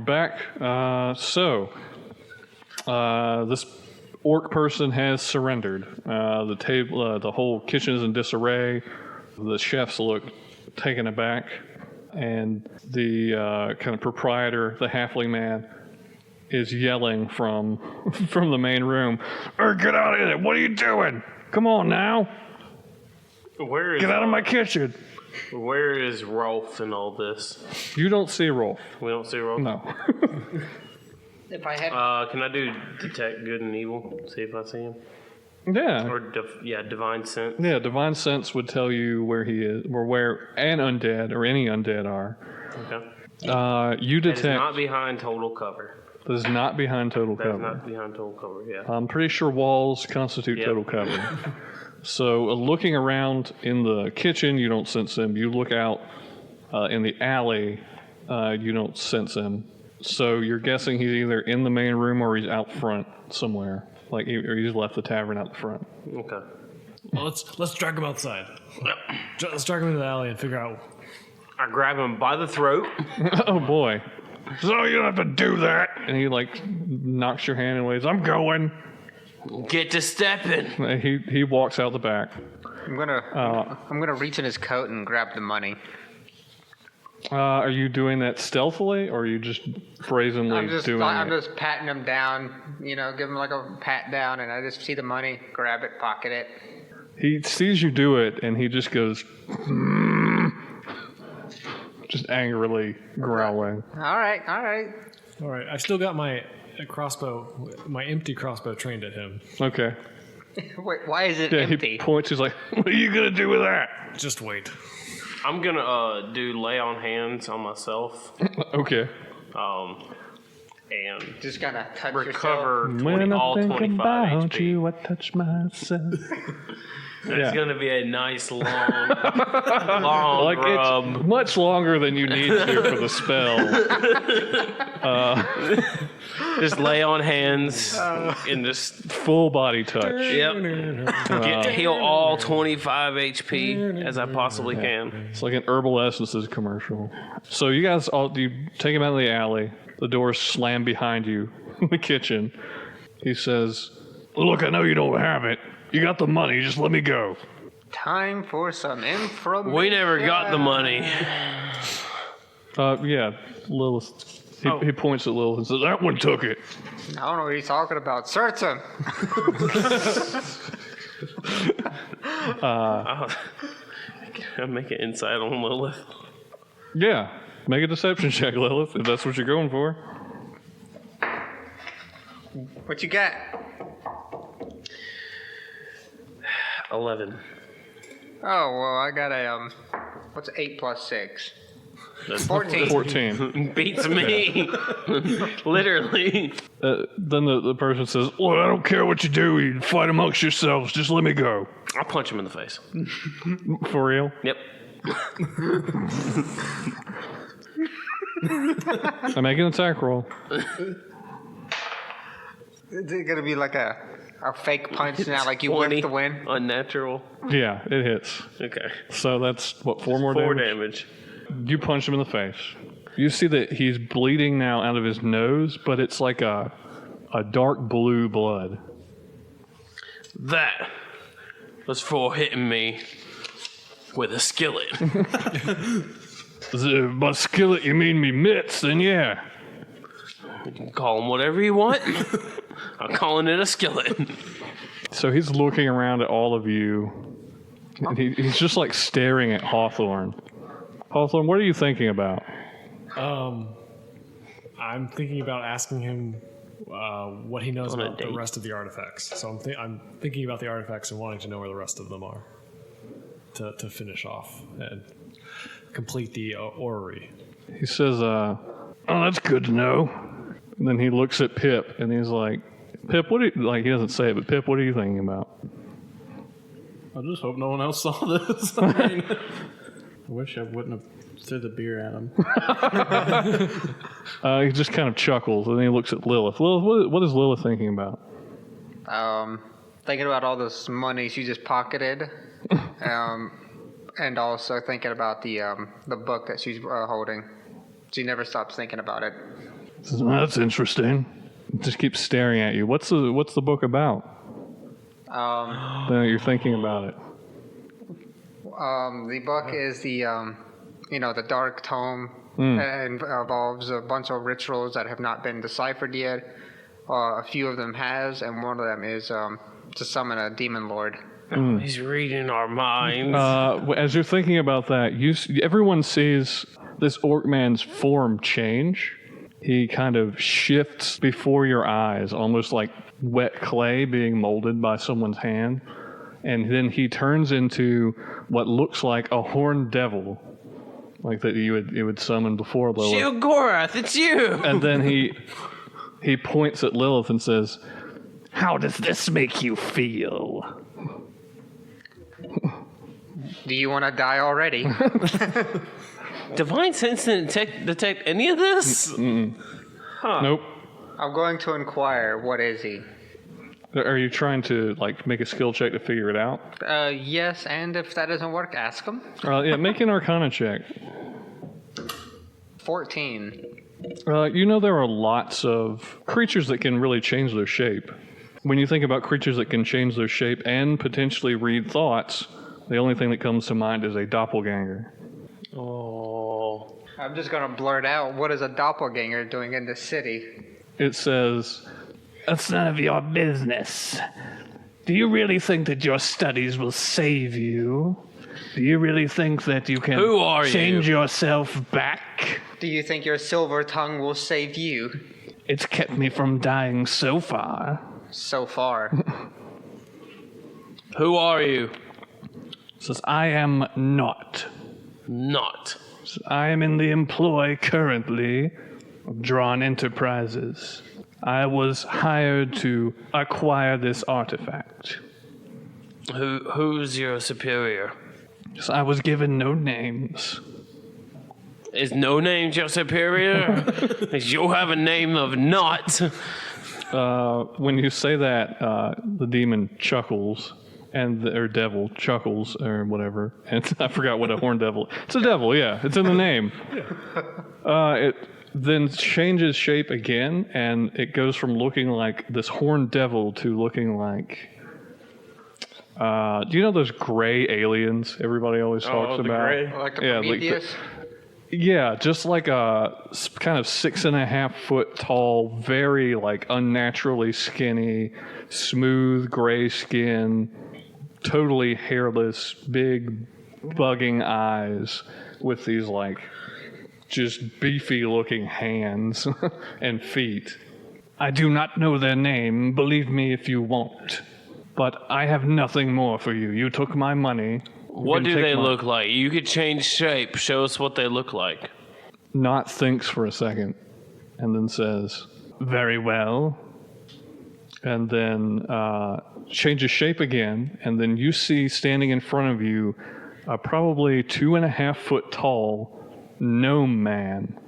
back. This orc person has surrendered. The table, the whole kitchen is in disarray. The chefs look taken aback, and the kind of proprietor, the halfling man, is yelling from the main room. Get out of there! What are you doing? Come on now! Get out of my kitchen! Where is Rolf in all this? You don't see Rolf. We don't see Rolf? No. If I had... Can I do detect good and evil? See if I see him? Yeah. Or, divine sense? Yeah, divine sense would tell you where he is, or where an undead or any undead are. Okay. You detect... That is not behind total cover. That is not behind total cover. That is not behind total cover, yeah. I'm pretty sure walls constitute total cover. So looking around in the kitchen, you don't sense him. You look out in the alley, you don't sense him. So you're guessing he's either in the main room or he's out front somewhere. Or he's left the tavern out the front. Okay. Well, let's drag him outside. Let's drag him into the alley and figure out. I grab him by the throat. Oh boy. So you don't have to do that. And he knocks your hand and waves, I'm going. Get to stepping. He walks out the back. I'm gonna reach in his coat and grab the money. Are you doing that stealthily, or are you just brazenly doing it? I'm just patting him down, give him like a pat down, and I just see the money, grab it, pocket it. He sees you do it, and he just goes, just angrily growling. All right. I still got my empty crossbow trained at him. Okay. Wait, why is it empty? He points, he's like, what are you going to do with that? Just wait. I'm going to do lay on hands on myself. Okay. And just going to touch recover when all 25 about HP. You, I touch myself. It's going to be a nice long rub. It's much longer than you need to for the spell. Just lay on hands and just full body touch. Yep. Heal all 25 HP as I possibly can. It's like an Herbal Essences commercial. So you guys you take him out of the alley. The doors slam behind you in the kitchen. He says, look, I know you don't have it. You got the money, just let me go. Time for some information. We never got the money. Yeah, Lilith. He points at Lilith and says, that one took it. I don't know what he's talking about. Search him. Can I make an insight on Lilith? Yeah, make a deception check, Lilith, if that's what you're going for. What you got? 11. Oh, well, I got a, what's 8 plus 6? That's 14. Beats me. Literally. Then the person says, well, I don't care what you do. You fight amongst yourselves. Just let me go. I'll punch him in the face. For real? Yep. I make an attack roll. Is it going to be like a fake punch now, like you whip the win? Unnatural. Yeah, it hits. Okay. So that's, what, 4 more damage? 4 damage? You punch him in the face. You see that he's bleeding now out of his nose, but it's like a dark blue blood. That was for hitting me with a skillet. By skillet, you mean me mitts, then yeah. You can call him whatever you want. I'm calling it a skillet. So he's looking around at all of you, and he's just like staring at Hawthorne. Hawthorne, what are you thinking about? I'm thinking about asking him what he knows about the rest of the artifacts. So I'm thinking about the artifacts and wanting to know where the rest of them are to finish off and complete the orrery. He says, oh, that's good to know. And then he looks at Pip, and he's like, Pip, he doesn't say it, but Pip, what are you thinking about? I just hope no one else saw this. I wish I wouldn't have threw the beer at him. He just kind of chuckles, and then he looks at Lilith. Lilith, what is Lilith thinking about? Thinking about all this money she just pocketed, and also thinking about the book that she's holding. She never stops thinking about it. Says, well, that's interesting. Just keeps staring at you. What's the book about? You're thinking about it. The book is the dark tome. And involves a bunch of rituals that have not been deciphered yet. A few of them has, and one of them is to summon a demon lord. He's reading our minds. As you're thinking about that, everyone sees this orc man's form change. He kind of shifts before your eyes, almost like wet clay being molded by someone's hand. And then he turns into what looks like a horned devil, like that you would summon before Lilith. Shield Gorath, it's you! And then he points at Lilith and says, "How does this make you feel?" Do you want to die already? Divine Sense didn't detect any of this? Nope. I'm going to inquire, what is he? Are you trying to make a skill check to figure it out? Yes, and if that doesn't work, ask him. Yeah, make an Arcana check. 14. There are lots of creatures that can really change their shape. When you think about creatures that can change their shape and potentially read thoughts, the only thing that comes to mind is a doppelganger. Oh. I'm just going to blurt out, what is a doppelganger doing in this city? It says, "That's none of your business. Do you really think that your studies will save you? Do you really think that you can change yourself back? Do you think your silver tongue will save you? It's kept me from dying so far." So far. Who are you? Says, "I am not. Not. I am in the employ currently of Drawn Enterprises. I was hired to acquire this artifact." Who's your superior? So I was given no names. Is no name your superior? Because you have a name of not. When you say that, the demon chuckles, or devil chuckles, or whatever. And I forgot what a horned devil. It's a devil, yeah. It's in the name. It then changes shape again, and it goes from looking like this horned devil to looking like. Do you know those gray aliens everybody always talks the about? gray? Like the Prometheus? Yeah, just like a kind of 6.5 foot tall, very unnaturally skinny, smooth gray skin, totally hairless, big bugging eyes with these just beefy looking hands and feet. I do not know their name, believe me if you won't. But I have nothing more for you. You took my money. What do they look like? You could change shape. Show us what they look like. Not thinks for a second, and then says, "Very well." And then changes shape again, and then you see standing in front of you a probably 2.5 foot tall gnome man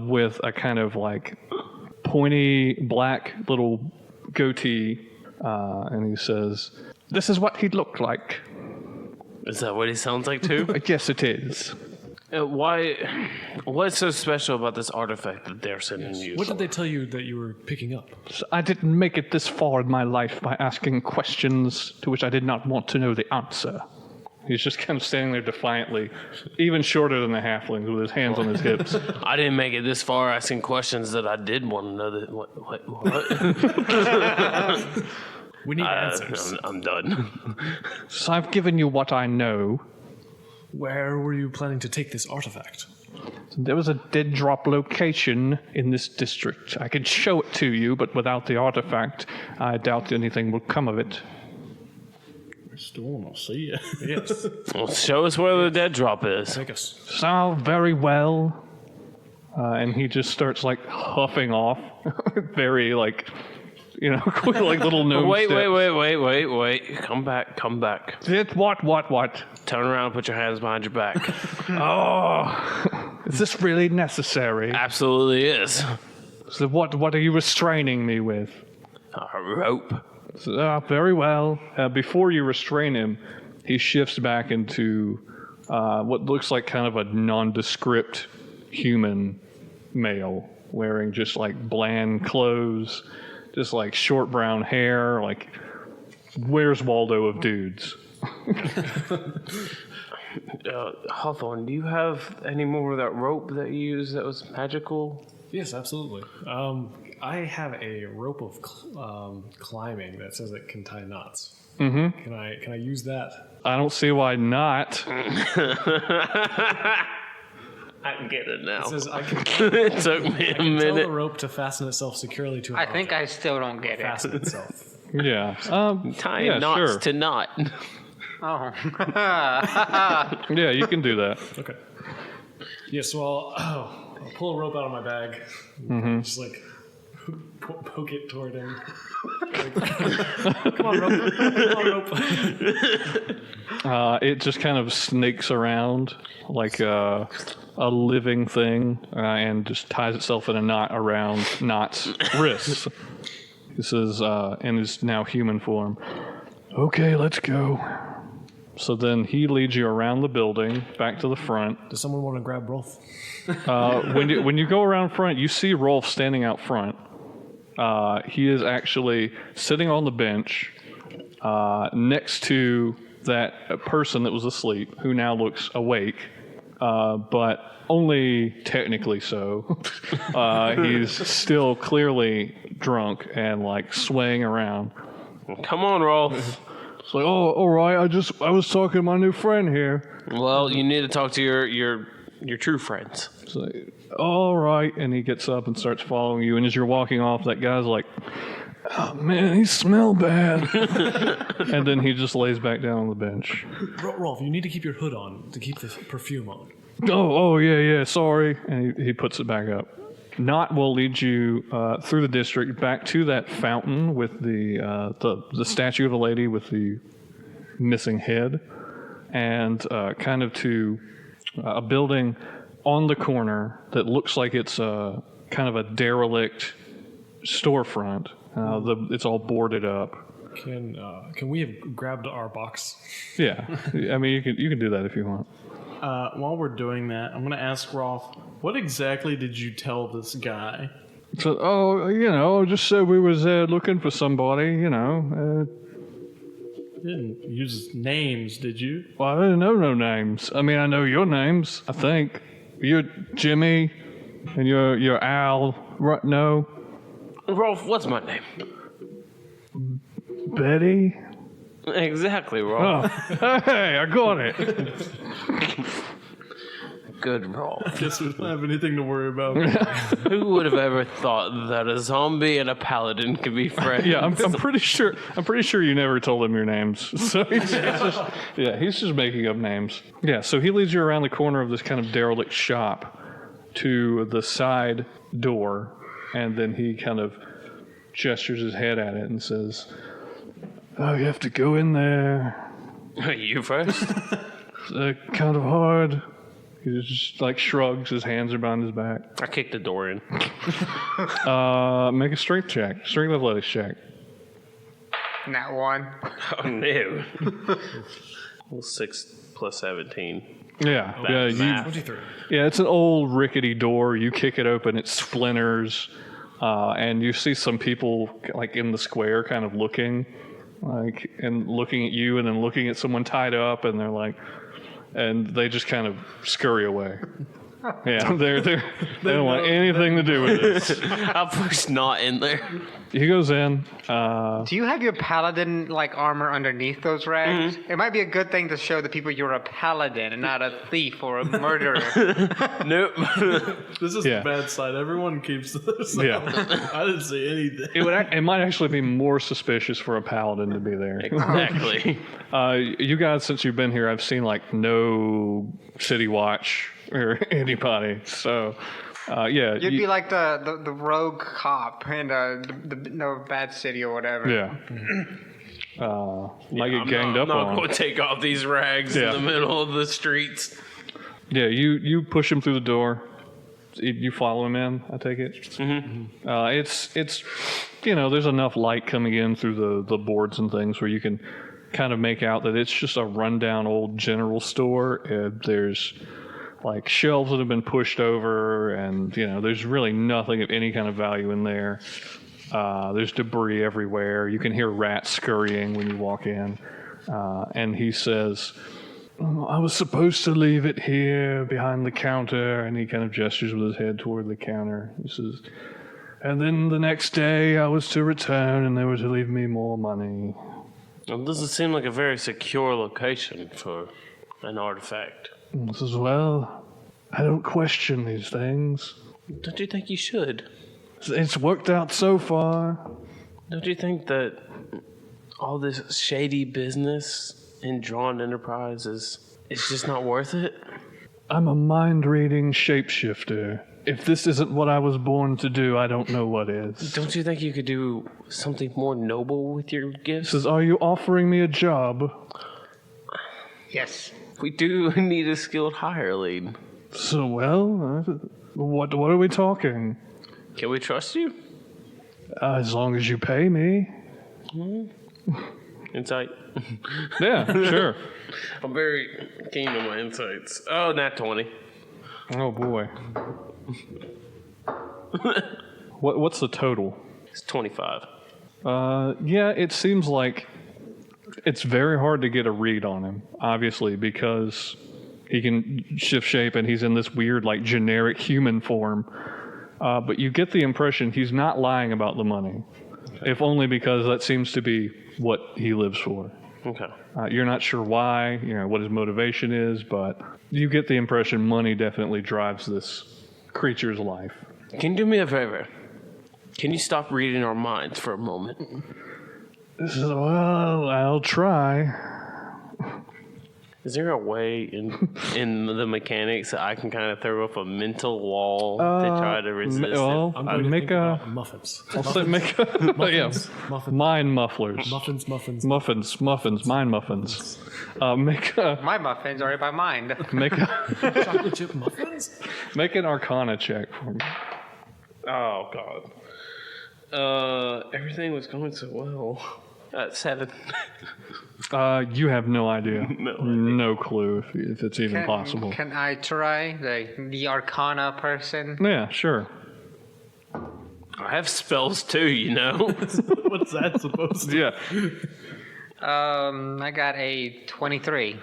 with a kind of pointy black little goatee, and he says, "This is what he'd look like." Is that what he sounds like too? Yes, it is. What's so special about this artifact that they're sending you? What did they tell you that you were picking up? So I didn't make it this far in my life by asking questions to which I did not want to know the answer. He's just kind of standing there defiantly, even shorter than the halfling, with his hands on his hips. I didn't make it this far asking questions that I did want to know. What? We need answers. I'm done. So I've given you what I know. Where were you planning to take this artifact? There was a dead drop location in this district. I could show it to you, but without the artifact, I doubt anything will come of it. I still want to see it. Yes. Well, show us where the dead drop is. Take us. So, very well. And he just starts huffing off. Very quick, little gnome Wait. Come back. What? Turn around and put your hands behind your back. Oh, is this really necessary? Absolutely is. So what are you restraining me with? A rope. So, very well. Before you restrain him, he shifts back into what looks like kind of a nondescript human male wearing just like bland clothes, just like short brown hair, like where's Waldo of dudes? Hawthorne, do you have any more of that rope that you used that was magical? Yes, absolutely. I have a rope of climbing that says it can tie knots. Mm-hmm. Can I use that? I don't see why not. I get it now. It says I can, It took me a tell minute. the rope to fasten itself securely to an I think I object. still don't get it. Fasten itself. Yeah. Tying yeah, knots sure. to knot. Oh. Yeah, you can do that. Okay. Yeah, so I'll pull a rope out of my bag, just like poke it toward him. Come on, rope. Come on, rope. It just kind of snakes around like a living thing and just ties itself in a knot around Knot's wrists. This is in his now human form. Okay, let's go. So then he leads you around the building, back to the front. Does someone want to grab Rolf? When you go around front, you see Rolf standing out front. He is actually sitting on the bench next to that person that was asleep, who now looks awake, but only technically so. He's still clearly drunk and like swaying around. Come on, Rolf. It's like, oh, all right. I was talking to my new friend here. Well, you need to talk to your true friends. It's like, all right. And he gets up and starts following you. And as you're walking off, that guy's like, oh, man, he smell bad. And then he just lays back down on the bench. Rolf, you need to keep your hood on to keep the perfume on. Oh, yeah, sorry. And he puts it back up. Knot will lead you through the district back to that fountain with the statue of a lady with the missing head, and kind of to a building on the corner that looks like it's kind of a derelict storefront. It's all boarded up. Can we have grabbed our box? Yeah, I mean you can do that if you want. While we're doing that, I'm going to ask Rolf, what exactly did you tell this guy? So, just said we was looking for somebody, You didn't use names, did you? Well, I didn't know no names. I mean, I know your names, I think. You're Jimmy, and you're Al. Right? No? Rolf, what's my name? Betty? Exactly, Rolf. Oh, hey, I got it. Good Rolf. Guess we don't have anything to worry about. Who would have ever thought that a zombie and a paladin could be friends? Yeah, I'm pretty sure. I'm pretty sure you never told him your names. So he's just making up names. Yeah. So he leads you around the corner of this kind of derelict shop to the side door, and then he kind of gestures his head at it and says, "Oh, you have to go in there. You first? It's kind of hard." He just like shrugs. His hands are behind his back. I kicked the door in. Make a strength check. Strength athletics check. Nat 1. Oh, no. Well, 6 plus 17. Yeah. Yeah. math. 23. Yeah, it's an old rickety door. You kick it open, it splinters, and you see some people like in the square kind of looking at you and then looking at someone tied up, and they're like, and they just kind of scurry away. Yeah, they don't want anything to do with this. I'll push not in there. He goes in. Do you have your paladin like armor underneath those rags? It might be a good thing to show the people you're a paladin and not a thief or a murderer. Nope. This is Yeah. the bad side. Everyone keeps this. Yeah. I didn't say anything. It might actually be more suspicious for a paladin to be there. Exactly. You guys, since you've been here, I've seen like no city watch or anybody. So, yeah. You'd be like the rogue cop in the bad city or whatever. Yeah. Might get ganged up I'm not on. going to take off these rags Yeah. in the middle of the streets. Yeah, you push him through the door. You follow him in, I take it? Mm-hmm. It's there's enough light coming in through the boards and things where you can kind of make out that it's just a rundown old general store. There's like shelves that have been pushed over, and there's really nothing of any kind of value in there. There's debris everywhere. You can hear rats scurrying when you walk in. And he says, I was supposed to leave it here behind the counter. And he kind of gestures with his head toward the counter. He says, and then the next day I was to return and they were to leave me more money. Well, doesn't seem like a very secure location for an artifact. He says, well, I don't question these things. Don't you think you should? It's worked out so far. Don't you think that all this shady business in Drawn Enterprise is just not worth it? I'm a mind-reading shapeshifter. If this isn't what I was born to do, I don't know what is. Don't you think you could do something more noble with your gifts? Says, are you offering me a job? Yes. We do need a skilled hireling. So, what are we talking? Can we trust you? As long as you pay me. Insight. Yeah, sure. I'm very keen on my insights. Oh, nat 20. Oh, boy. What's the total? It's 25. Yeah, it seems like it's very hard to get a read on him, obviously, because he can shift shape and he's in this weird, like, generic human form. But you get the impression he's not lying about the money, if only because that seems to be what he lives for. Okay. You're not sure why, what his motivation is, but you get the impression money definitely drives this creature's life. Can you do me a favor? Can you stop reading our minds for a moment? Well, I'll try. Is there a way in the mechanics that I can kind of throw up a mental wall to try to resist it? Well, I'm going to make think a about muffins. I'll say make a Muffins. mind mufflers. Muffins. Mind muffins. Make a My muffins are in my mind. make a Chocolate chip muffins? make an Arcana check for me. Oh, God. Everything was going so well. 7. You have no idea. No idea. No clue if it's even possible. Can I try the Arcana person? Yeah, sure. I have spells too, What's that supposed to? Yeah. I got a 23.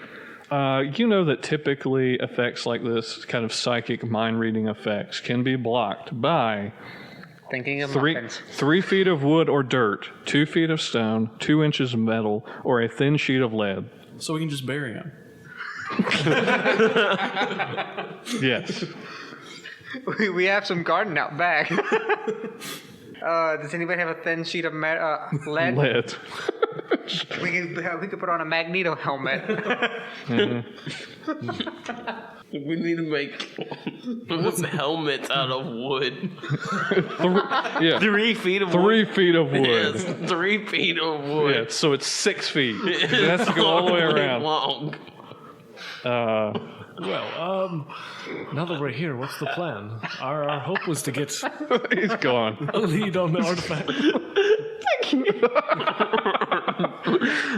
You know that typically effects like this, kind of psychic mind reading effects, can be blocked by Thinking of 3 muffins. feet of wood or dirt, 2 feet of stone, 2 inches of metal, or a thin sheet of lead. So we can just bury him. Yes. We have some garden out back. Does anybody have a thin sheet of lead? Lead. We could put on a Magneto helmet. We need to make helmets out of wood. 3 feet of 3 feet of wood. Yes, 3 feet of wood. Yeah, so it's 6 feet. It has to go all the way around. Long. Well, now that we're here, what's the plan? Our hope was to get He's gone. a lead on the artifact.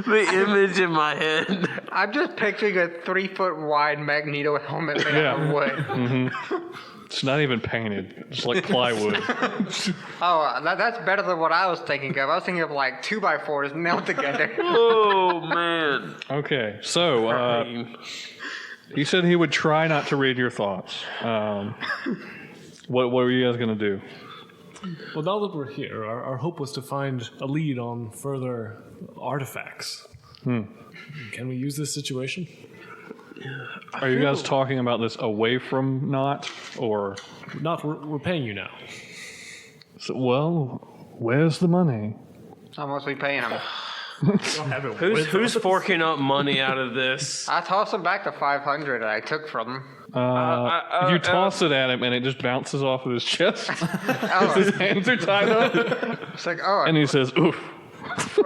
The image in my head. I'm just picturing a 3-foot wide Magneto helmet made out of wood. It's not even painted. It's like plywood. Oh, that's better than what I was thinking of. I was thinking of like 2x4s nailed together. Oh, man. Okay, so he said he would try not to read your thoughts. What were you guys going to do? Well, now that we're here, our hope was to find a lead on further artifacts. Can we use this situation? Are you guys talking about this away from Not, or? Not, we're paying you now. Well, where's the money? How much we paying him? Who's forking up money out of this? I tossed him back the 500 that I took from him. You toss it at him and it just bounces off of his chest. His hands are tied up. It's like, oh, And he says, oof.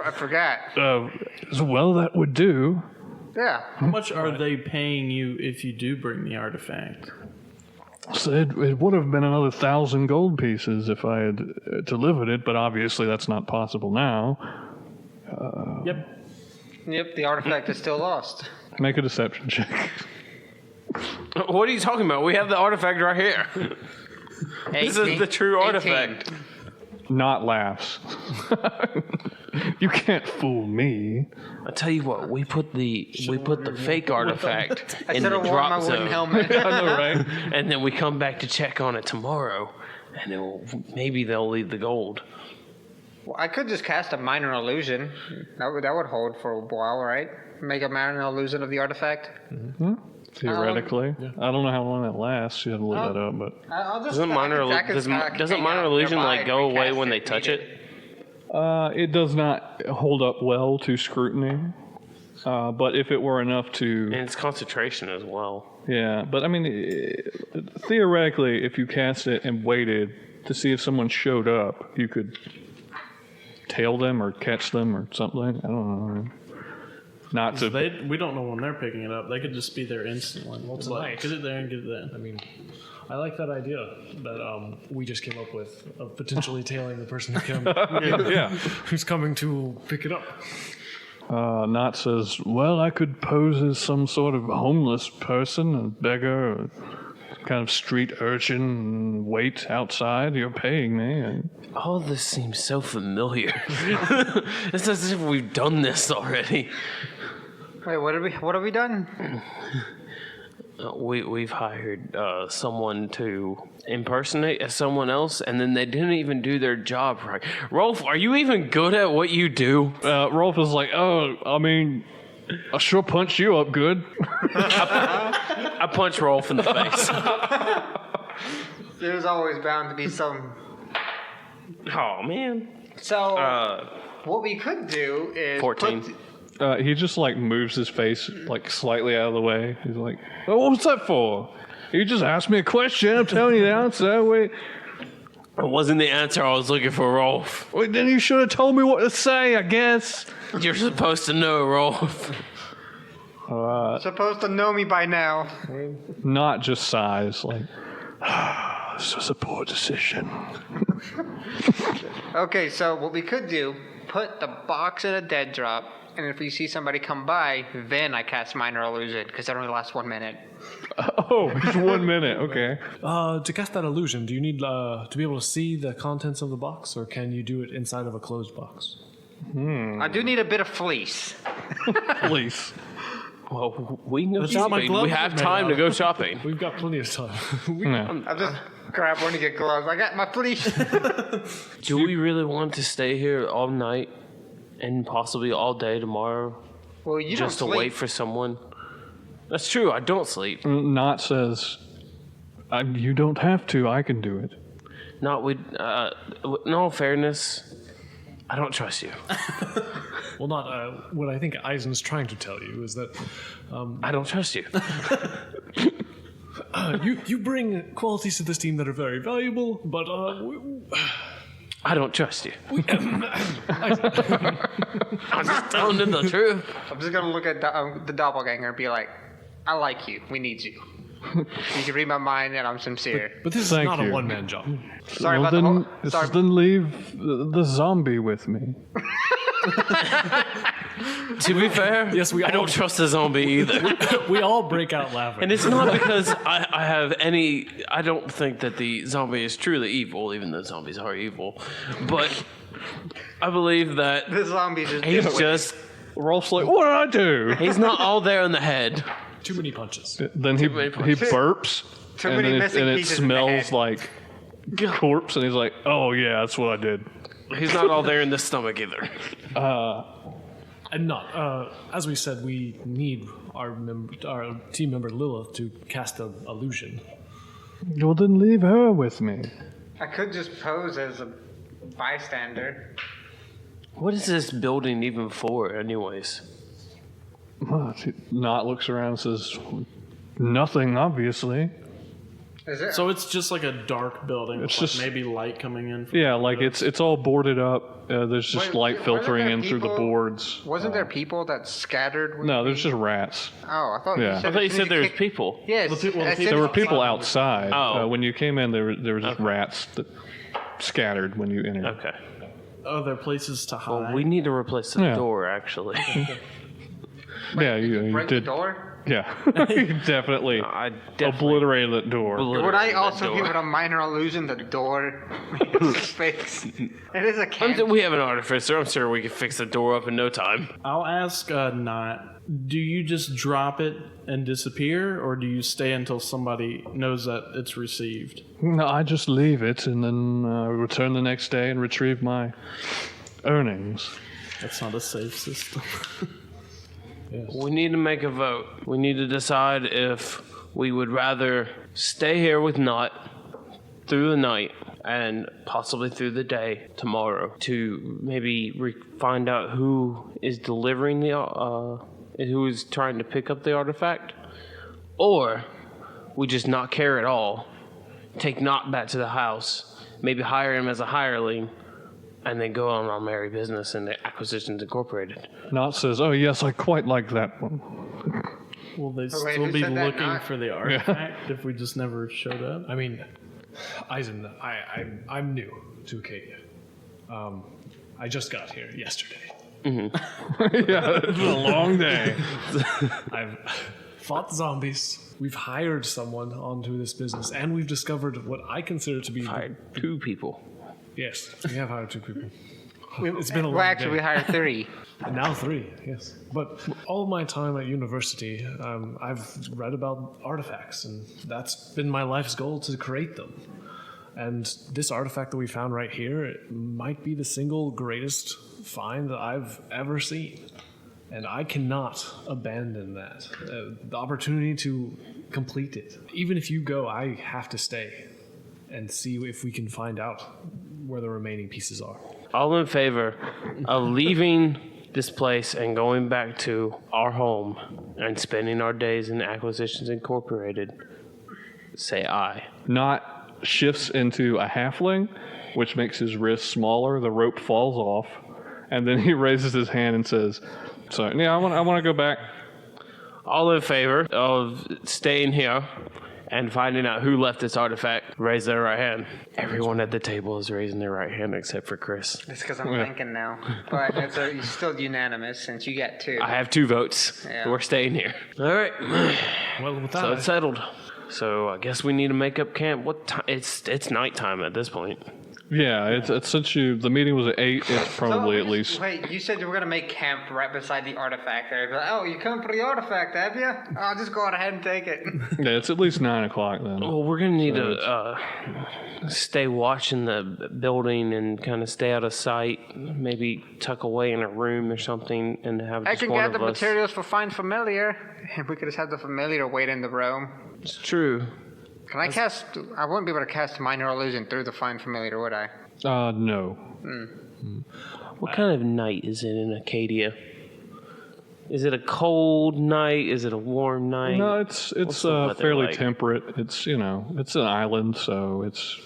I forgot. Well, that would do. Yeah. How much are they paying you if you do bring the artifact? So it would have been another 1,000 gold pieces if I had delivered it, but obviously that's not possible now. Yep, the artifact is still lost. Make a deception check. What are you talking about? We have the artifact right here. This is the true 18. artifact. Not laughs. You can't fool me. I tell you what, we put the fake artifact in the should have worn my drop wooden zone, helmet. I know, right? and then we come back to check on it tomorrow, and maybe they'll leave the gold. Well, I could just cast a minor illusion. That would hold for a while, right? Make a minor illusion of the artifact. Theoretically. I don't know how long that lasts. You have to look that up, but I'll just. Doesn't minor illusion like go away when they recast touch it? it does not hold up well to scrutiny. But if it were enough to, And it's concentration as well. yeah. But I mean, theoretically, if you cast it and waited to see if someone showed up, you could tail them or catch them or something. I don't know. Not to. We don't know when they're picking it up. They could just be there instantly. Well, tonight. Get it there and get it then. I mean, I like that idea that we just came up with of potentially tailing the person Yeah. who's coming to pick it up. Knot says, well, I could pose as some sort of homeless person, a beggar, or kind of street urchin, and wait outside. You're paying me. And All of this seems so familiar. It's as if we've done this already. Wait, what have we done? We've hired someone to impersonate as someone else, and then they didn't even do their job right. Rolf, are you even good at what you do? Rolf is like, oh, I mean, I sure punched you up good. I punch Rolf in the face. There's always bound to be some. Oh, man. So, what we could do is 14. He just like moves his face like slightly out of the way. He's like, oh, what was that for? You just asked me a question. I'm telling you the answer. Wait, It wasn't the answer I was looking for, Rolf. then you should have told me what to say, I guess. You're supposed to know, Rolf. supposed to know me by now. Not just sighs, like, this was a poor decision. Okay, so what we could do, put the box in a dead drop, and if we see somebody come by, then I cast minor illusion, because it only lasts 1 minute. Oh, it's 1 minute. Okay. To cast that illusion, do you need to be able to see the contents of the box, or can you do it inside of a closed box? I do need a bit of fleece. Please. Well, we can go Let's use my shopping. gloves We have made time out to of- go shopping. We've got plenty of time. No. I'll just grab one to get gloves. I got my fleece. Do we really want to stay here all night and possibly all day tomorrow Well, you just to don't sleep. wait for someone? That's true. I don't sleep. Knot says, you don't have to. I can do it. Not with. In all fairness, I don't trust you. Well, not what I think Eisen's trying to tell you is that I don't trust you. you bring qualities to this team that are very valuable, but I don't trust you. I'm just telling them the truth. I'm just going to look at the doppelganger and be like, I like you. We need you. You can read my mind, and I'm sincere. but this Thank is not you. a one-man job. Sorry Well, about the then, whole... Sorry. then leave the zombie with me. To be fair, Yes, we I all- don't trust the zombie either. We all break out laughing. And it's not because I have any. I don't think that the zombie is truly evil, even though zombies are evil. But I believe that The zombies are he's different. just. Rolf's like, what did I do? He's not all there in the head. Too many punches. Then he many burps, Too and, many then missing and it pieces in the smells head. like corpse, and he's like, oh yeah, that's what I did. He's not all there in the stomach either. And not, as we said, we need our team member Lilith to cast an illusion. Well, then leave her with me. I could just pose as a bystander. What is this building even for, anyways? Knot looks around and says, nothing, obviously. Is it? So it's just like a dark building It's with just- maybe light coming in. From Yeah, like it's all boarded up. There's just Wait, light wasn't filtering there in through the people- boards. Wasn't there people that scattered? With No, me? there's just rats. Oh, I thought Yeah. you said. I thought you as soon said as there was kick- people. Yes. Well, the I people- said There were as- people outside. Oh. When you came in, there were just rats that scattered when you entered. Okay. Oh, there are places to hide. Well, we need to replace the Yeah. door, actually. Yeah, you Break the did. door. Yeah, you definitely I obliterated that door. Would I also give it a minor illusion? The door is fixed. It is a camp. We have an artificer. I'm sure we can fix the door up in no time. I'll ask Not. Do you just drop it and disappear, or do you stay until somebody knows that it's received? No, I just leave it and then return the next day and retrieve my earnings. That's not a safe system. We need to make a vote. We need to decide if we would rather stay here with Not through the night and possibly through the day tomorrow to maybe find out who is delivering who is trying to pick up the artifact, or we just not care at all, take Not back to the house, maybe hire him as a hireling, and then go on our merry business in the Acquisitions Incorporated. Not says, "Oh yes, I quite like that one." Will they wait, still who be said that? looking Not? for the artifact if we just never showed up? I mean, Eisen, I'm new to Akkadia. I just got here yesterday. Yeah, it's a long day. I've fought the zombies. We've hired someone onto this business, and we've discovered what I consider to be... Hired 2 people. Yes, we have hired 2 people. It's been a long Well, actually, we day. hired 3. And now 3, yes. But all my time at university, I've read about artifacts, and that's been my life's goal, to create them. And this artifact that we found right here, it might be the single greatest find that I've ever seen. And I cannot abandon that. The opportunity to complete it. Even if you go, I have to stay and see if we can find out where the remaining pieces are. All in favor of leaving this place and going back to our home and spending our days in Acquisitions Incorporated, say aye. Not shifts into a halfling, which makes his wrist smaller. The rope falls off, and then he raises his hand and says, "So yeah, I want to go back." All in favor of staying here and finding out who left this artifact, raise their right hand. Everyone at the table is raising their right hand except for Chris. It's because I'm thinking now. But it's still unanimous since you got 2. I have 2 votes. Yeah. We're staying here. All right. Well, with that, So it's settled. So I guess we need to make up camp. What time? It's nighttime at this point. Yeah, it's since the meeting was at 8, it's probably at least. Wait, you said you were going to make camp right beside the artifact there. Like, oh, you come for the artifact, have you? I'll just go ahead and take it. Yeah, it's at least 9 o'clock then. Well, we're gonna need to stay watching the building and kind of stay out of sight. Maybe tuck away in a room or something and have I just can one gather of us. materials for Find Familiar. And we could just have the Familiar wait in the room. It's true. Can I cast... I wouldn't be able to cast Minor Illusion through the Find Familiar, would I? No. What kind of night is it in Akkadia? Is it a cold night? Is it a warm night? No, it's What's the weather fairly like? temperate. It's it's an island, so it's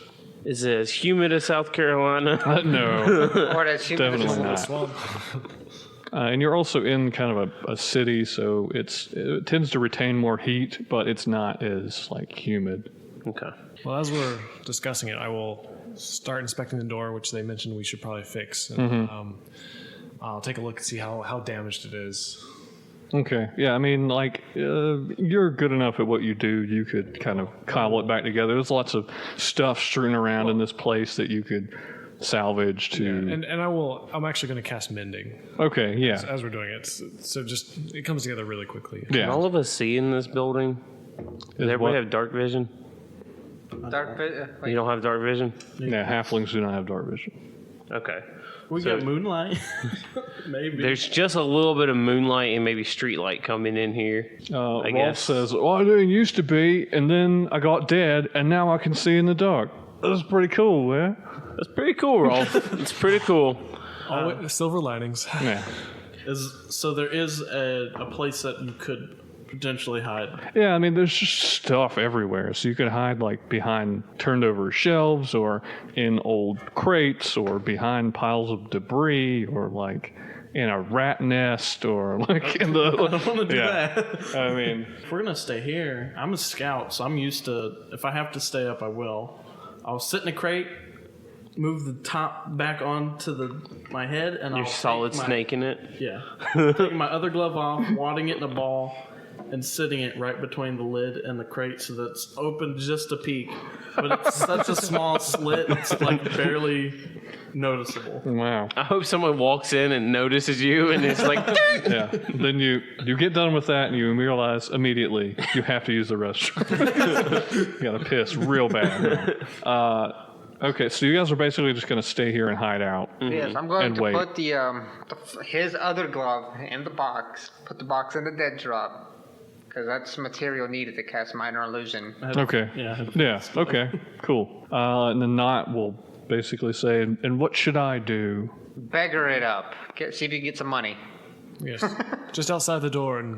Is it as humid as South Carolina? no, Or as humid as definitely not. swamp. And you're also in kind of a city, so it tends to retain more heat, but it's not as humid. Okay. Well, as we're discussing it, I will start inspecting the door, which they mentioned we should probably fix. And, I'll take a look and see how damaged it is. Okay, yeah, I mean, you're good enough at what you do. You could kind of cobble it back together. There's lots of stuff strewn around in this place that you could salvage to. And I'm actually going to cast Mending Okay, yeah, as we're doing it. So just, it comes together really quickly. yeah. Can all of us see in this building? Does everybody what? have dark vision? Dark You don't have dark vision? Yeah, halflings do not have dark vision. Okay. We So- got moonlight. Maybe. There's just a little bit of moonlight and maybe street light coming in here. Rolf guess. says, "Well, I didn't used to be, and then I got dead, and now I can see in the dark." That's pretty cool, yeah? That's pretty cool, Rolf. It's pretty cool. Silver linings. Yeah. So there is a place that you could potentially hide. Yeah, I mean, there's just stuff everywhere. So you could hide behind turned over shelves or in old crates or behind piles of debris or in a rat nest or in the... I don't want to do that. I mean... If we're going to stay here, I'm a scout, so I'm used to, if I have to stay up, I will. I'll sit in a crate, move the top back onto my head, and You're I'll solid take snake in it. Yeah. Taking my other glove off, wadding it in a ball, and sitting it right between the lid and the crate so that it's open just a peek. But it's such a small slit, it's like barely noticeable. Wow. I hope someone walks in and notices you and it's like, Yeah. Then you get done with that and you realize immediately you have to use the restroom. You gotta piss real bad. Okay, so you guys are basically just gonna stay here and hide out. Yes, I'm going And to wait. put his other glove in the box. Put the box in the dead drop. Because that's material needed to cast minor illusion. Okay. Yeah. Okay. Cool. And then Knot will basically say, "And what should I do?" Beggar it up. See if you can get some money. Yes. Just outside the door and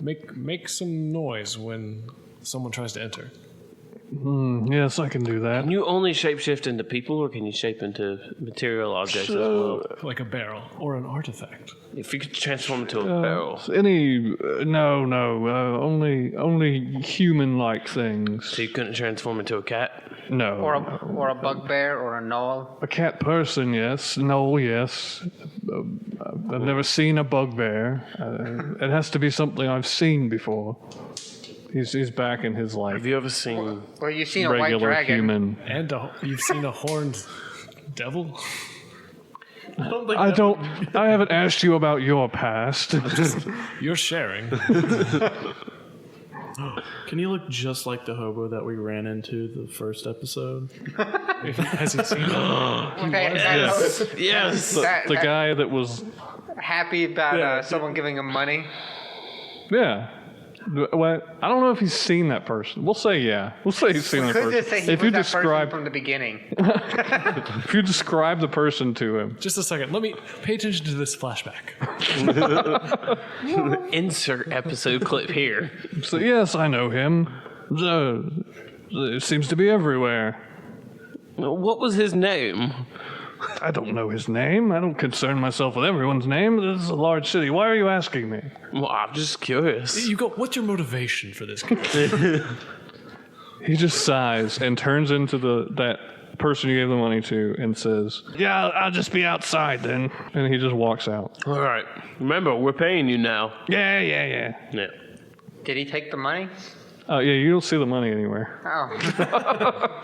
make some noise when someone tries to enter. Yes, I can do that. can you only shapeshift into people or can you shape into material objects as well? Like a barrel or an artifact. If you could transform into a barrel. Only human-like things. So you couldn't transform into a cat? No. Or a bugbear or a gnoll. A cat person, yes. No, yes. I've never seen a bugbear. It has to be something I've seen before. He's back in his Have you ever seen... Well, you've seen a white regular dragon. human. And you've seen a horned devil? I haven't asked you about your past. You're sharing. Can you look just like the hobo that we ran into the first episode? Has he seen Yes! The guy that was... Happy about someone giving him money. Yeah. Well, I don't know if he's seen that person. We'll say yeah. We'll say he's seen that Could person. just say he was that person from the beginning. If you describe the person to him, Just a second. Let me pay attention to this flashback. Insert episode clip here. so yes, I know him. It seems to be everywhere. What was his name? I don't know his name. I don't concern myself with everyone's name. This is a large city. Why are you asking me? Well, I'm just curious. You go, what's your motivation for this guy? He just sighs and turns into that person you gave the money to and says, "Yeah, I'll just be outside then." And he just walks out. All right. Remember, we're paying you now. Yeah. Yeah. Did he take the money? Oh, yeah, you don't see the money anywhere. Oh.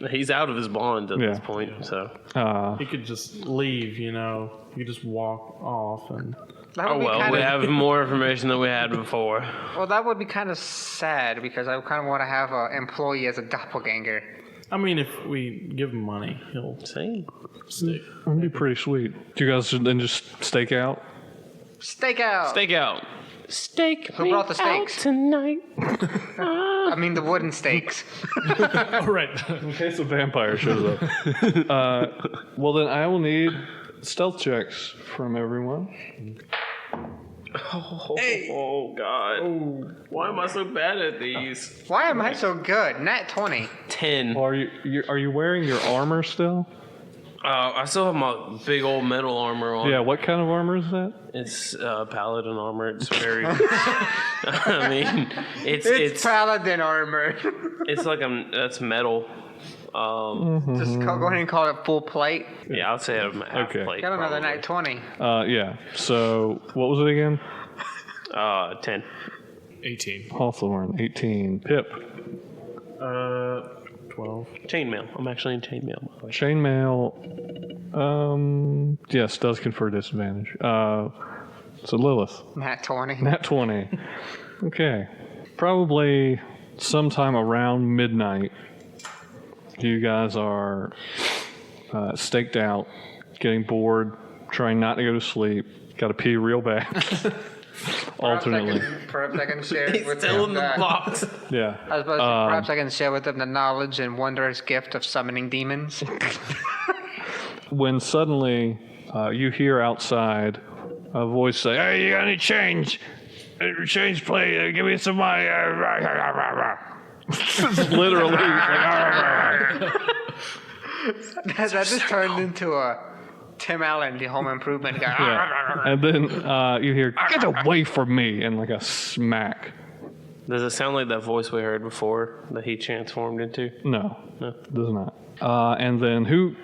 He's out of his bond at Yeah. this point, so... He could just leave, He could just walk off and... That Oh, would be well, we have more information than we had before. Well, that would be kind of sad because I kind of want to have an employee as a doppelganger. I mean, if we give him money, he'll See? stick. That'd be pretty sweet. Do you guys then just stake out? Stake out! Steak out. Steak Who brought the out steaks? tonight. I mean the wooden stakes. All right. In case a vampire shows up. Well, then I will need stealth checks from everyone. Oh, God. Why am I so bad at these? Why am I so good? Nat 20. 10. Are you wearing your armor still? I still have my big old metal armor on. Yeah, what kind of armor is that? It's paladin armor. It's very... I mean, It's paladin armor. it's like that's metal. Just go ahead and call it full plate. Yeah, I'll say I'm half Okay. plate. Got another probably. Nat 20. Yeah. So what was it again? 10. 18. Hawthorne, 18. Pip, 12. Chainmail. I'm actually in chainmail. by the way. chainmail. Yes, does confer disadvantage. So Lilith, Nat 20. nat 20. Okay. Probably sometime around midnight. You guys are staked out, getting bored, trying not to go to sleep. Got to pee real bad. Alternately. Perhaps I can share with Still them in the box. Yeah. I was about to say, perhaps I can share with them the knowledge and wondrous gift of summoning demons. When suddenly you hear outside a voice say, "Hey, you got any change? Change, play. Give me some money." It's literally. that just turned into a Tim Allen, the home improvement guy. Yeah. And then you hear, "Get away from me," and like a smack. Does it sound like that voice we heard before that he transformed into? No, it does not. And then who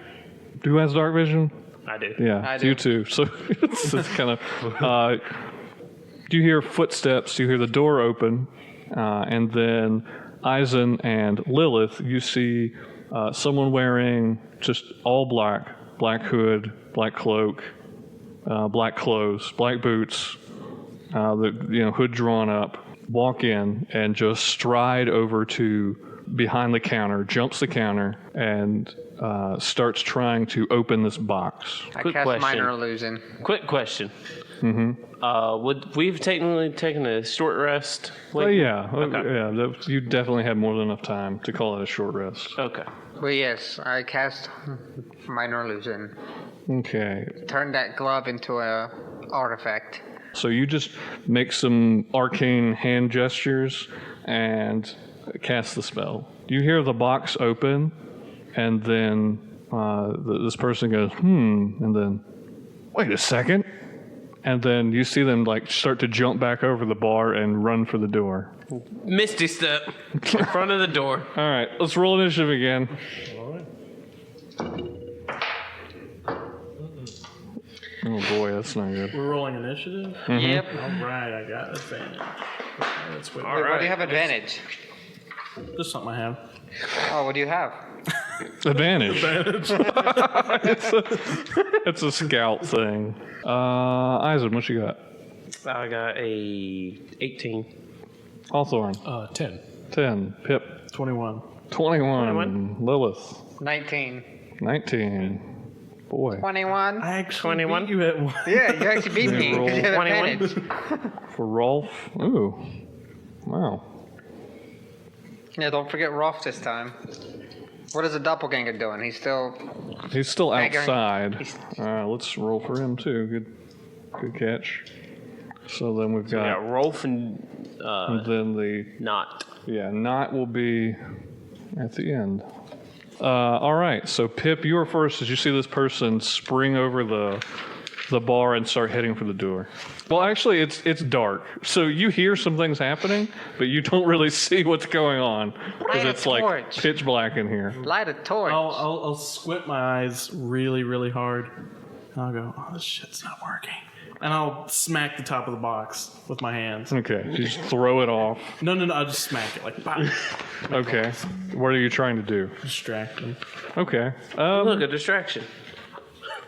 has dark vision? I do. Yeah, I do. you too. So it's kind of You hear footsteps, you hear the door open, and then Eisen and Lilith, you see someone wearing just all black hood, black cloak, black clothes, black boots, the hood drawn up, walk in and just stride over to behind the counter, jumps the counter, and starts trying to open this box. I Quick cast question. minor illusion. Quick question. Would we have technically taken a short rest? You definitely had more than enough time to call it a short rest. Okay. Well, yes, I cast minor illusion. Okay. Turn that glove into a artifact. So you just make some arcane hand gestures and cast the spell. You hear the box open, and then this person goes, and then, wait a second. And then you see them start to jump back over the bar and run for the door. Misty step in front of the door. All right, let's roll initiative again. Oh boy, that's not good. We're rolling initiative? Yep. All right, I got advantage. That's Wait, what do you have advantage? Just something I have. Oh, what do you have? Advantage. It's a scout thing. Eisen, what you got? I got a 18. Hawthorne. 10. 10. Pip. 21. 21. Lilith. 19. 19. Boy. 21. I actually 21? beat you at one. Yeah, you actually beat me roll. because you have 21. advantage. For Rolf. Ooh. Wow. Yeah, don't forget Rolf this time. What is the doppelganger doing? He's still Staggering. outside. Let's roll for him too. Good catch. So then we've We got, got Rolf and then the Not. knot will be at the end. All right. So Pip, you were first as you see this person spring over the bar and start heading for the door. Well, actually, it's dark, so you hear some things happening, but you don't really see what's going on because Light a it's like torch. pitch black in here. light a torch. I'll squint my eyes really, really hard. And I'll go, oh, this shit's not working. And I'll smack the top of the box with my hands. Okay, you just throw it off. No, I'll just smack it like, pop. Okay, what are you trying to do? Distract them. Okay. Look, a distraction.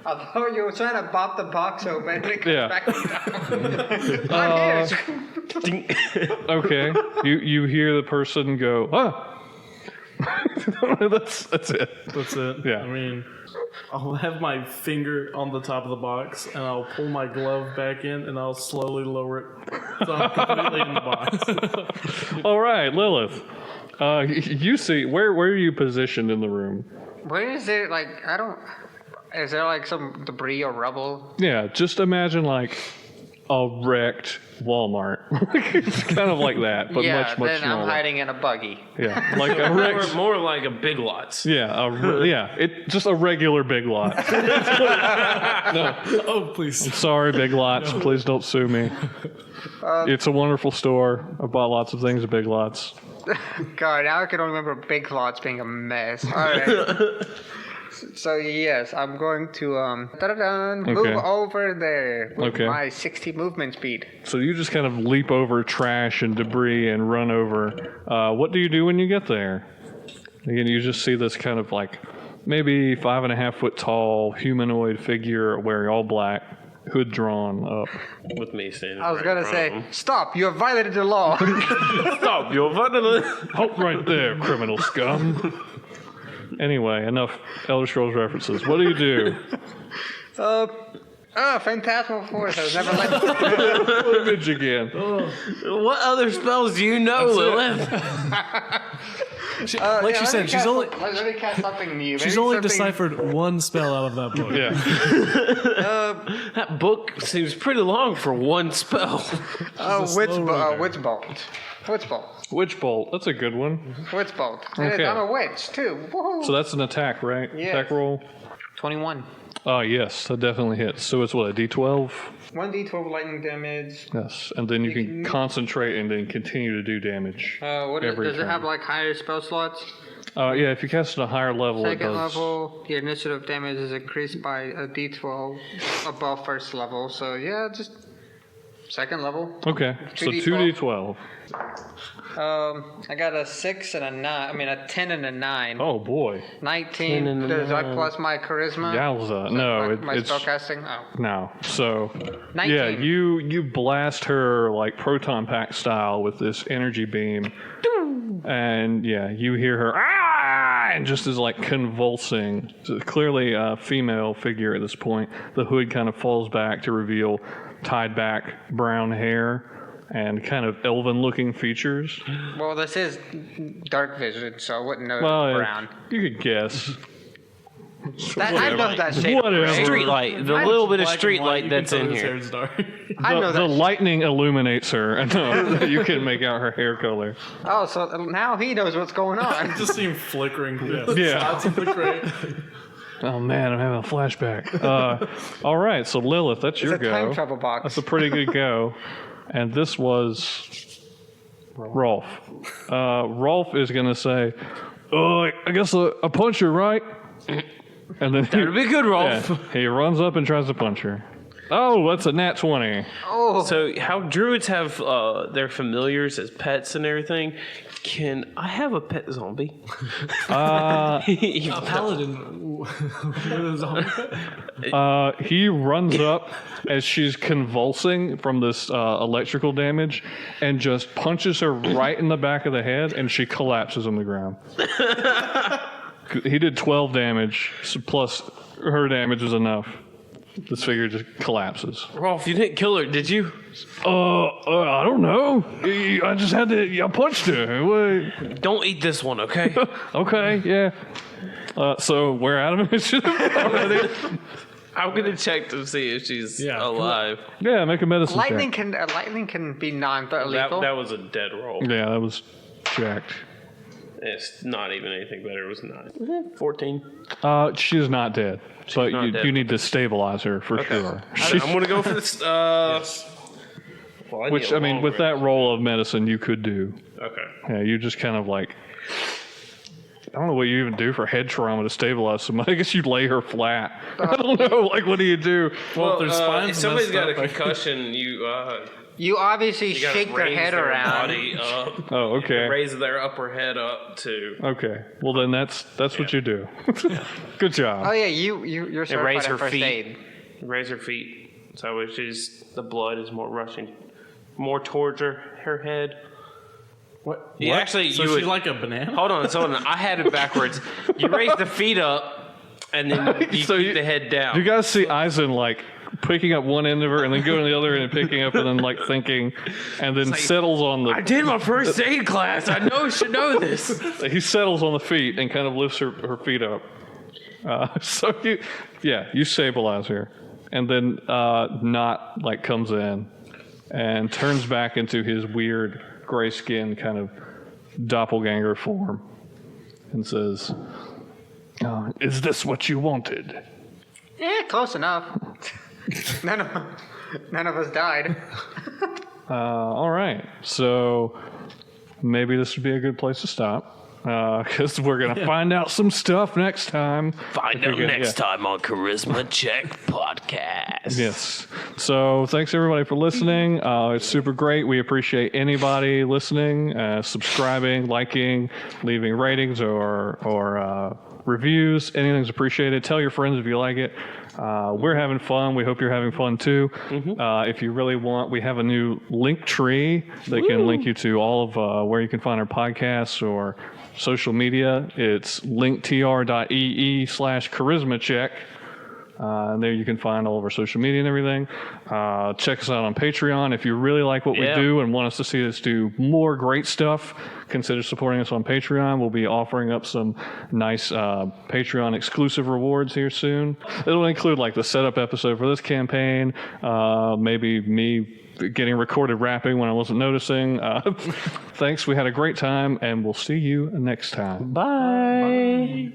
I thought you were trying to pop the box open and it comes Yeah. back down. Not here. Okay. You hear the person go, that's it. That's it. Yeah. I mean, I'll have my finger on the top of the box, and I'll pull my glove back in, and I'll slowly lower it so I'm completely in the box. All right, Lilith. You see, where are you positioned in the room? Where is there, is there some debris or rubble? Yeah, just imagine like a wrecked Walmart. It's kind of like that, but Yeah, much then smaller. I'm hiding in a buggy. Yeah, like a wrecked. More like a Big Lots. Yeah, just a regular Big Lot. Oh, please. Sorry, Big Lots. Please don't sue me. It's a wonderful store. I bought lots of things at Big Lots. God, now I can only remember Big Lots being a mess. All right. So yes, I'm going to move over there with my 60 movement speed. So you just kind of leap over trash and debris and run over. What do you do when you get there? Again, you just see this kind of like maybe 5.5 foot tall humanoid figure wearing all black, hood drawn up. With me standing. I was gonna say, stop! You have violated the law. Stop! You're violating. Halt right there, criminal scum. Anyway, enough Elder Scrolls references. What do you do? Phantasmal Force. I was never like Image again. What other spells do you know, Lilith? Like she said, she's only Let me cast something new. she's only deciphered one spell out of that book. Yeah. That book seems pretty long for one spell. Witch bolt. Witch bolt. That's a good one. Witch bolt. Okay. I'm a witch too. Woohoo. So that's an attack, right? Yes. Attack roll. 21. Yes, that definitely hits. So it's what, a D12? 1d12 lightning damage. Yes, and then you can concentrate and then continue to do damage. Every Does it turn. have higher spell slots? Yeah, if you cast at a higher level, it Second does. level, your initiative damage is increased by a d12 above first level. So yeah, just Second level. Okay, so 2d12. I got a 6 and a 9. I mean, a 10 and a 9. Oh boy. 19. Does that plus my charisma? Yowza. No, my it's spellcasting? Oh. no. So 19. yeah, you blast her like proton pack style with this energy beam. And yeah, you hear her and just is like convulsing. So clearly a female figure at this point. The hood kind of falls back to reveal tied back brown hair and kind of elven-looking features. Well, this is dark vision, so I wouldn't know brown. You could guess. I know that shade. Whatever. Street light. The little bit of street light that's in here. I know that. The lightning illuminates her, and you can make out her hair color. Oh, so now he knows what's going on. Just seem flickering. Yeah. Spots of the crate. Oh man, I'm having a flashback. All right, so Lilith, that's your It's a go. time travel box. That's a pretty good go. And this was Rolf. Rolf is going to say, I guess a puncher, right? And then That'd be good, Rolf. Yeah, he runs up and tries to punch her. Oh, that's a nat 20. Oh. So how druids have their familiars as pets and everything, can I have a pet zombie? A paladin with a zombie. He runs up as she's convulsing from this electrical damage and just punches her right in the back of the head, and she collapses on the ground. He did 12 damage, so plus her damage is enough. This figure just collapses. Rolf, you didn't kill her, did you? I don't know. I just had to. I punched her. Don't eat this one, okay? Okay, yeah. So we're out of initiative already. I'm gonna check to see if she's alive. Yeah, make a medicine Lightning check. can be non-lethal. That was a dead roll. Yeah, that was jacked. It's not even anything better. It was 9. 14. She's not dead, but not dead. you need to stabilize her for sure. I'm gonna go for this. Well, Which, I mean, with that roll of medicine, you could do. Okay. Yeah, you just kind of like, I don't know what you even do for head trauma to stabilize somebody. I guess you lay her flat. I don't know. Like, what do you do? Well, if their spines if somebody's messed got a up, concussion, You obviously you gotta shake their raise head their around. body up. Oh, okay. Raise their upper head up to. Okay. Well, then that's what you do. Good job. Oh yeah, you're certified raise her at first feet. aid. Raise her feet. So if the blood is more rushing more towards her head. What? You actually, so you she's would, like a banana? Hold on. I had it backwards. You raise the feet up, and then you keep the head down. You guys see Eisen like picking up one end of her and then going to the other end and picking up and then like thinking and then settles on the... I did my first aid class. I should know this. He settles on the feet and kind of lifts her feet up. So you stabilize her. And then Knot like comes in and turns back into his weird gray skin kind of doppelganger form and says, is this what you wanted? Yeah, close enough. None of us died. All right. So maybe this would be a good place to stop. Because we're going to find out some stuff next time. Find out next time on Charisma Check Podcast. Yes. So thanks everybody for listening. It's super great. We appreciate anybody listening, subscribing, liking, leaving ratings or reviews. Anything's appreciated. Tell your friends if you like it. We're having fun. We hope you're having fun too. If you really want, we have a new link tree that can link you to all of where you can find our podcasts or social media. It's linktr.ee/charismacheck. And there you can find all of our social media and everything. Check us out on Patreon. If you really like what we do and want us to see us do more great stuff, consider supporting us on Patreon. We'll be offering up some nice Patreon exclusive rewards here soon. It'll include like the setup episode for this campaign, maybe me getting recorded rapping when I wasn't noticing. Thanks. We had a great time, and we'll see you next time. Bye.